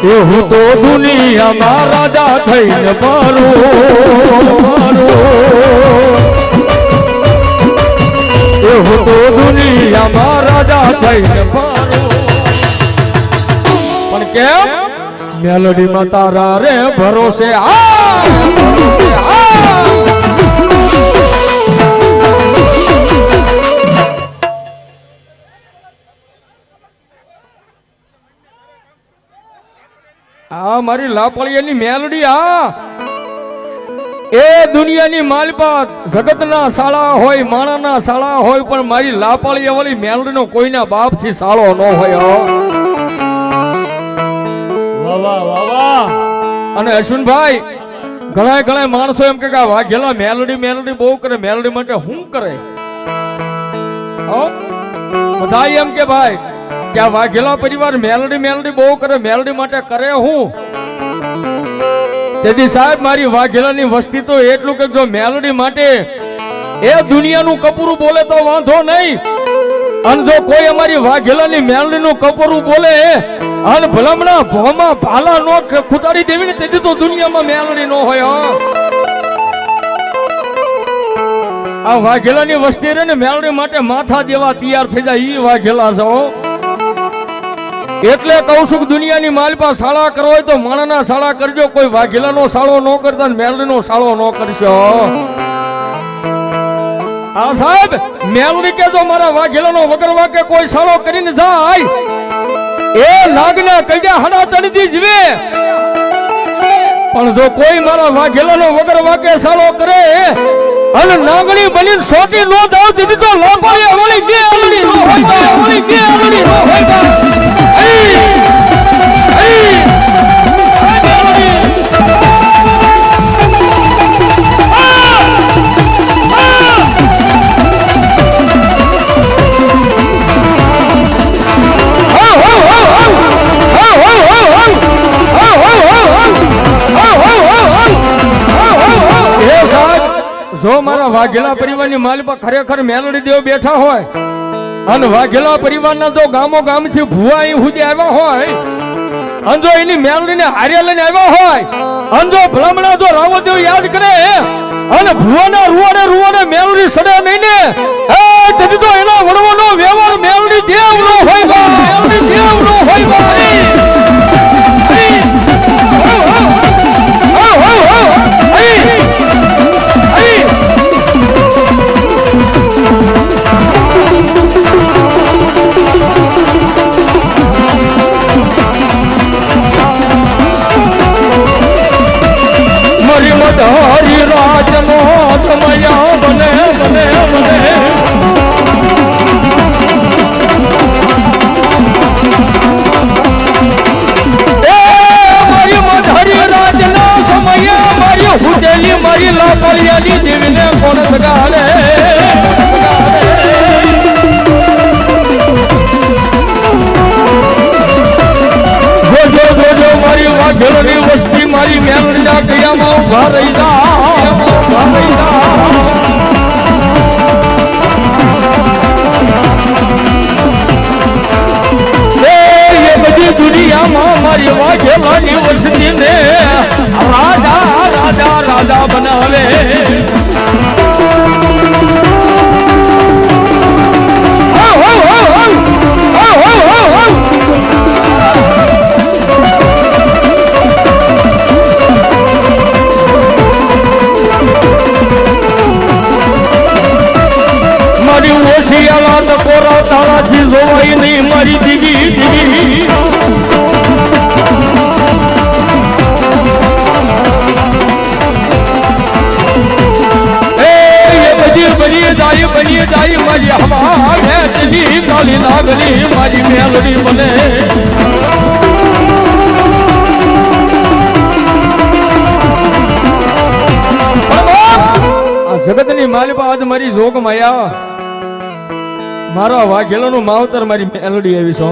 એવું તો દુનિયામાં રાજા થઈને મારો એવું તો દુનિયામાં રાજા થઈને મારો પણ કેમ મેલડીમાં તારા રે ભરોસે મારી લાપળિયાની મેલડી એ દુનિયાની માલપાત જગતના સાળા હોય માણાના સાળા હોય પણ મારી લાપળિયા વાળી મેલડીનો કોઈના બાપથી સાળો ન હોય અને અશ્વિનભાઈ ઘણા માણસો એમ કે વાઘેલા મેલડી બહુ કરે મેલડી માટે શું કરે બધા એમ કે ભાઈ કે આ વાઘેલા પરિવાર મેલડી બહુ કરે મેલડી માટે કરે હું તેથી સાહેબ મારી વાઘેલાની વસ્તી તો એટલું કે જો મેલડી માટે એ દુનિયાનું કપૂરું બોલે તો વાંધો નહીં અને જો કોઈ અમારી વાઘેલાની મેલડીનું કપૂરું બોલે અને ભલામણા ભોમાં ભાલા નો ખુતાડી દેવી ને તેથી તો દુનિયામાં મેલડી ન હોય આ વાઘેલાની વસ્તી રે ને મેલડી માટે માથા દેવા તૈયાર થઈ જાય ઈ વાઘેલા છો એટલે કહું છું કે દુનિયાની માલપા સાળા કરો હોય તો માણાના સાળા કરજો કોઈ વાઘેલાનો સાળો ન કરતા મેલડીનો સાળો ન કરશો આ સાહેબ મેલડી કે જો મારા વાઘેલાનો વગર વાકે કોઈ સાળો કરીને જાય એ નાગના કડિયા હડા તળદી જીવે પણ જો કોઈ મારા વાઘેલાનો વગર વાકે સાળો કરે અને નાગણી બનીને સોટી નો દાવ દીધી તો લાપાળે વાળી બે આલડી નો હોય વાળી બે આલડી નો હોય જો મારા વાઘેલા પરિવારની માલિપા ખરેખર મેલડી દેવ બેઠા હોય અને વાઘેલા પરિવારના જો ગામો ગામથી ભુવા અહીં સુધી આવ્યા હોય અને જો એની મેલડીને હારે લઈને આવ્યા હોય અને જો ભલામણા જો રાવદેવ યાદ કરે અને ભુવાના રૂવાડે મેલડી સડે નહીં ને તેથી તો એના વડવાનો વ્યવહાર મેલડી દેવનો હોય મેલડી દેવનો હોય હરી રાજનો સમય બને બને બને મારી મધરી રાજનો સમય મારી હુટેલી મારી લાપળિયાની દેવીને કોણ સગાડે જોજો મારી વાઘેલોની વસ્તી મારી મેલડીના કયામાં ઉભા રહી એ બધી દુનિયામાં મારી વાઘેલાની વસ્તીને રાજા બનાવે તારાથી જોવાય નહીં મારી દીવી બની જાય મારી હવા ભેટની કાલી નાગલી મારી મેલડી બને આ જગતની માલિપા આજ મારી જોગ માયા મારા વાઘેલાનું માવતર મારી મેલડી આવી છો